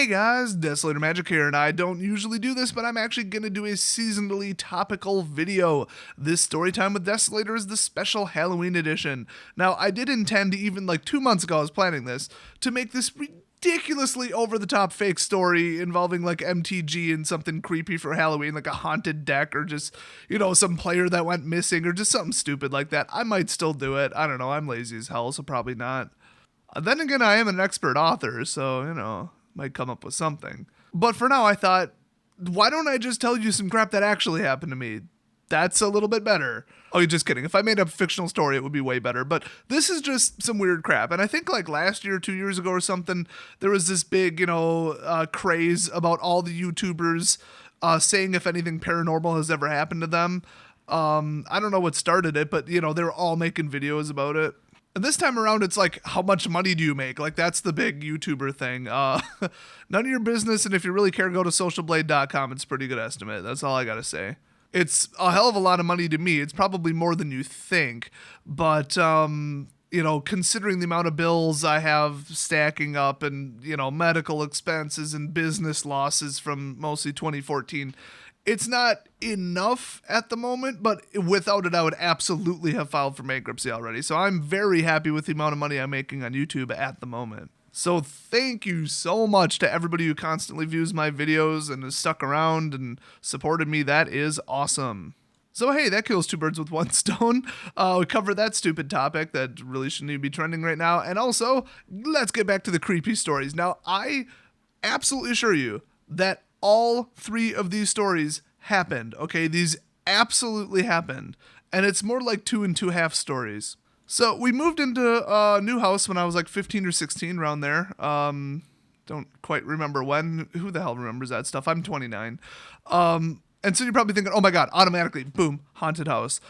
Hey guys, Desolator Magic here, and I don't usually do this, but I'm actually going to do a seasonally topical video. This Storytime with Desolator is the special Halloween edition. Now, I did intend, even like 2 months ago I was planning this, to make this ridiculously over-the-top fake story involving like MTG and something creepy for Halloween, like a haunted deck or just, some player that went missing or just something stupid like that. I might still do it. I don't know. I'm lazy as hell, so probably not. Then again, I am an expert author, so, might come up with something. But for now, I thought, why don't I just tell you some crap that actually happened to me? That's a little bit better. Oh, you're just kidding. If I made up a fictional story, it would be way better. But this is just some weird crap. And I think like last year, 2 years ago or something, there was this big, craze about all the YouTubers saying if anything paranormal has ever happened to them. I don't know what started it, but, they're all making videos about it. And this time around, it's like, how much money do you make? Like, that's the big YouTuber thing. None of your business, and if you really care, go to socialblade.com. It's a pretty good estimate. That's all I gotta say. It's a hell of a lot of money to me. It's probably more than you think. But, considering the amount of bills I have stacking up and, medical expenses and business losses from mostly 2014, it's not enough at the moment, but without it, I would absolutely have filed for bankruptcy already. So I'm very happy with the amount of money I'm making on YouTube at the moment. So thank you so much to everybody who constantly views my videos and has stuck around and supported me. That is awesome. So hey, that kills two birds with one stone. We covered that stupid topic that really shouldn't even be trending right now. And also, let's get back to the creepy stories. Now, I absolutely assure you that all three of these stories happened, okay? These absolutely happened. And it's more like 2 2.5 stories. So we moved into a new house when I was like 15 or 16, around there. Don't quite remember when. Who the hell remembers that stuff? I'm 29. And so you're probably thinking, oh my God, automatically, boom, haunted house.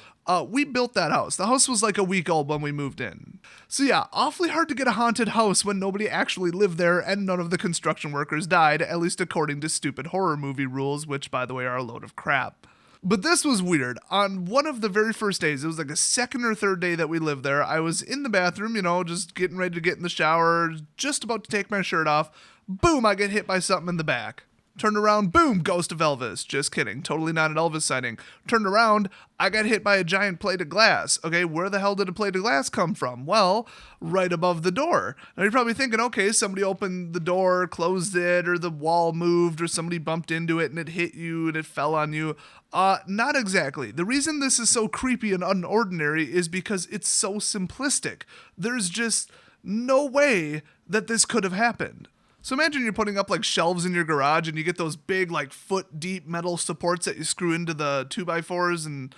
We built that house. The house was like a week old when we moved in. So yeah, awfully hard to get a haunted house when nobody actually lived there and none of the construction workers died, at least according to stupid horror movie rules, which by the way are a load of crap. But this was weird. On one of the very first days, it was like a second or third day that we lived there, I was in the bathroom, just getting ready to get in the shower, just about to take my shirt off. Boom, I get hit by something in the back. Turned around, boom, ghost of Elvis. Just kidding, totally not an Elvis sighting. Turned around, I got hit by a giant plate of glass. Okay, where the hell did a plate of glass come from? Well, right above the door. Now you're probably thinking, okay, somebody opened the door, closed it, or the wall moved, or somebody bumped into it and it hit you and it fell on you. Not exactly. The reason this is so creepy and unordinary is because it's so simplistic. There's just no way that this could have happened. So imagine you're putting up like shelves in your garage and you get those big like foot deep metal supports that you screw into the 2x4s and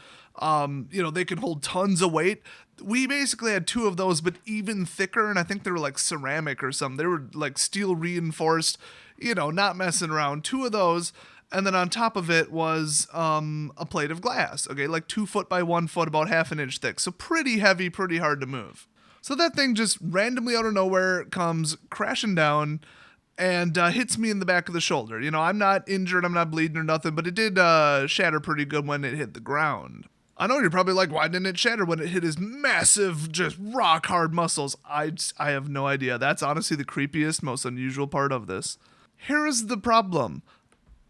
they can hold tons of weight. We basically had 2 of those, but even thicker, and I think they were like ceramic or something. They were like steel reinforced, not messing around. 2 of those, and then on top of it was a plate of glass, okay, like 2 foot by 1 foot, about half an inch thick. So pretty heavy, pretty hard to move. So that thing just randomly out of nowhere comes crashing down and hits me in the back of the shoulder. I'm not injured, I'm not bleeding or nothing, but it did shatter pretty good when it hit the ground. I know you're probably like, why didn't it shatter when it hit his massive, just rock hard muscles? I have no idea. That's honestly the creepiest, most unusual part of this. Here's the problem.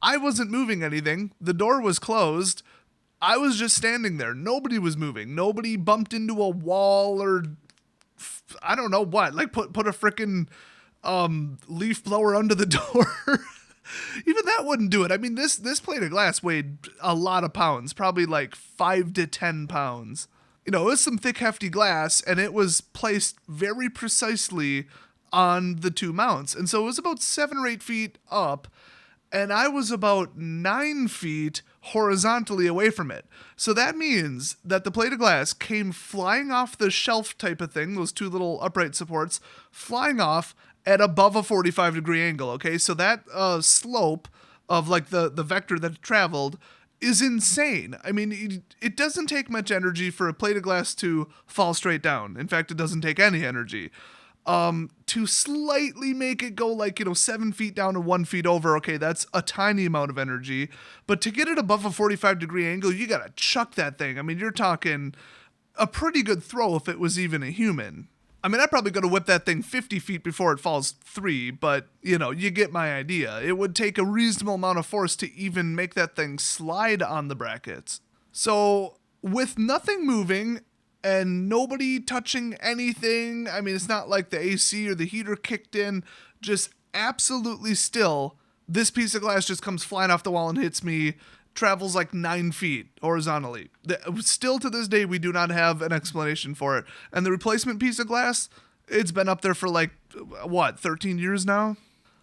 I wasn't moving anything. The door was closed. I was just standing there. Nobody was moving. Nobody bumped into a wall or I don't know what. Like put a frickin' leaf blower under the door. Even that wouldn't do it. I mean, this plate of glass weighed a lot of pounds, probably like 5 to 10 pounds. It was some thick, hefty glass, and it was placed very precisely on the 2 mounts. And so it was about 7 or 8 feet up, and I was about 9 feet horizontally away from it. So that means that the plate of glass came flying off the shelf type of thing, those 2 little upright supports, flying off at above a 45-degree angle, okay? So that slope of like the vector that it traveled is insane. I mean, it doesn't take much energy for a plate of glass to fall straight down. In fact, it doesn't take any energy. To slightly make it go like, 7 feet down to 1 feet over, okay, that's a tiny amount of energy. But to get it above a 45-degree angle, you gotta chuck that thing. I mean, you're talking a pretty good throw if it was even a human. I mean, I probably got to whip that thing 50 feet before it falls 3, but, you know, you get my idea. It would take a reasonable amount of force to even make that thing slide on the brackets. So, with nothing moving and nobody touching anything, I mean, it's not like the AC or the heater kicked in, just absolutely still, this piece of glass just comes flying off the wall and hits me, travels like 9 feet horizontally. Still to this day, we do not have an explanation for it. And the replacement piece of glass, it's been up there for like, 13 years now?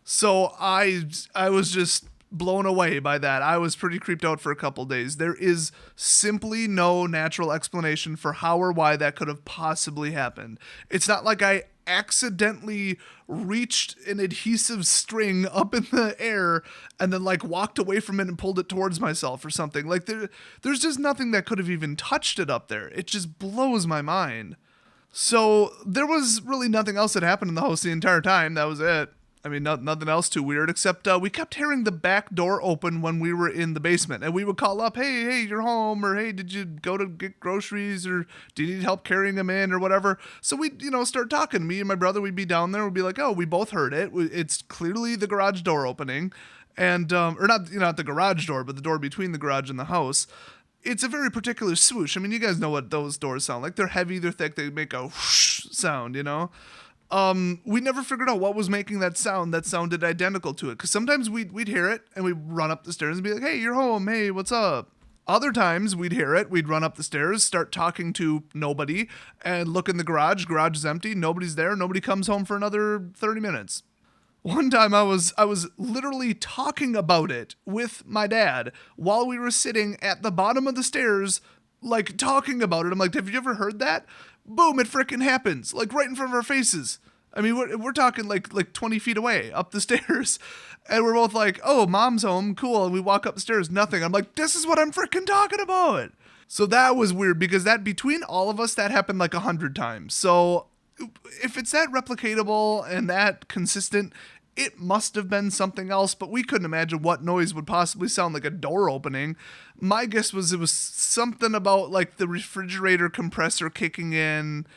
So I was just blown away by that. I was pretty creeped out for a couple days. There is simply no natural explanation for how or why that could have possibly happened. It's not like I accidentally reached an adhesive string up in the air and then like walked away from it and pulled it towards myself or something. Like there's just nothing that could have even touched it up there. It just blows my mind. So there was really nothing else that happened in the house the entire time. That was it. I mean, nothing else too weird, except we kept hearing the back door open when we were in the basement. And we would call up, hey, you're home, or hey, did you go to get groceries, or do you need help carrying them in, or whatever. So we'd, start talking. Me and my brother, we'd be down there. We'd be like, oh, we both heard it. It's clearly the garage door opening. And, or not the garage door, but the door between the garage and the house. It's a very particular swoosh. I mean, you guys know what those doors sound like. They're heavy, they're thick, they make a whoosh sound, We never figured out what was making that sound that sounded identical to it. Because sometimes we'd hear it and we'd run up the stairs and be like, hey, you're home. Hey, what's up? Other times we'd hear it. We'd run up the stairs, start talking to nobody, and look in the garage. Garage is empty. Nobody's there. Nobody comes home for another 30 minutes. One time I was literally talking about it with my dad while we were sitting at the bottom of the stairs, like talking about it. I'm like, have you ever heard that? Boom, it frickin' happens, like right in front of our faces. I mean, we're talking like 20 feet away up the stairs, and we're both like, oh, mom's home, cool, and we walk up the stairs, nothing. I'm like, this is what I'm frickin' talking about. So that was weird, because that between all of us, that happened like 100 times. So if it's that replicatable and that consistent, it must have been something else, but we couldn't imagine what noise would possibly sound like a door opening. My guess was it was something about like the refrigerator compressor kicking in.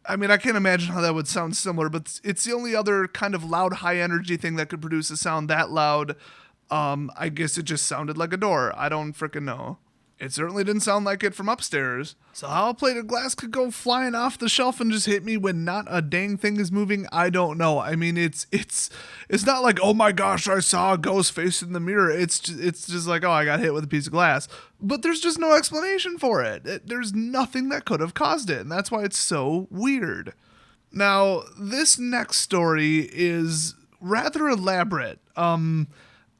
I mean, I can't imagine how that would sound similar, but it's the only other kind of loud, high energy thing that could produce a sound that loud. I guess it just sounded like a door. I don't frickin' know. It certainly didn't sound like it from upstairs. So how a plate of glass could go flying off the shelf and just hit me when not a dang thing is moving, I don't know. I mean, it's not like, oh my gosh, I saw a ghost face in the mirror. It's just like, oh, I got hit with a piece of glass. But there's just no explanation for it. There's nothing that could have caused it, and that's why it's so weird. Now, this next story is rather elaborate. I'm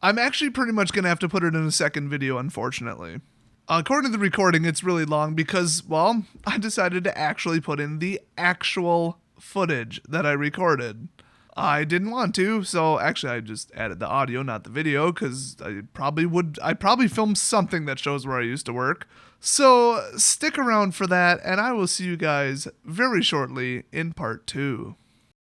actually pretty much going to have to put it in a second video, unfortunately. According to the recording, it's really long because, well, I decided to actually put in the actual footage that I recorded. I didn't want to, so actually I just added the audio, not the video, because I probably filmed something that shows where I used to work. So stick around for that, and I will see you guys very shortly in part 2.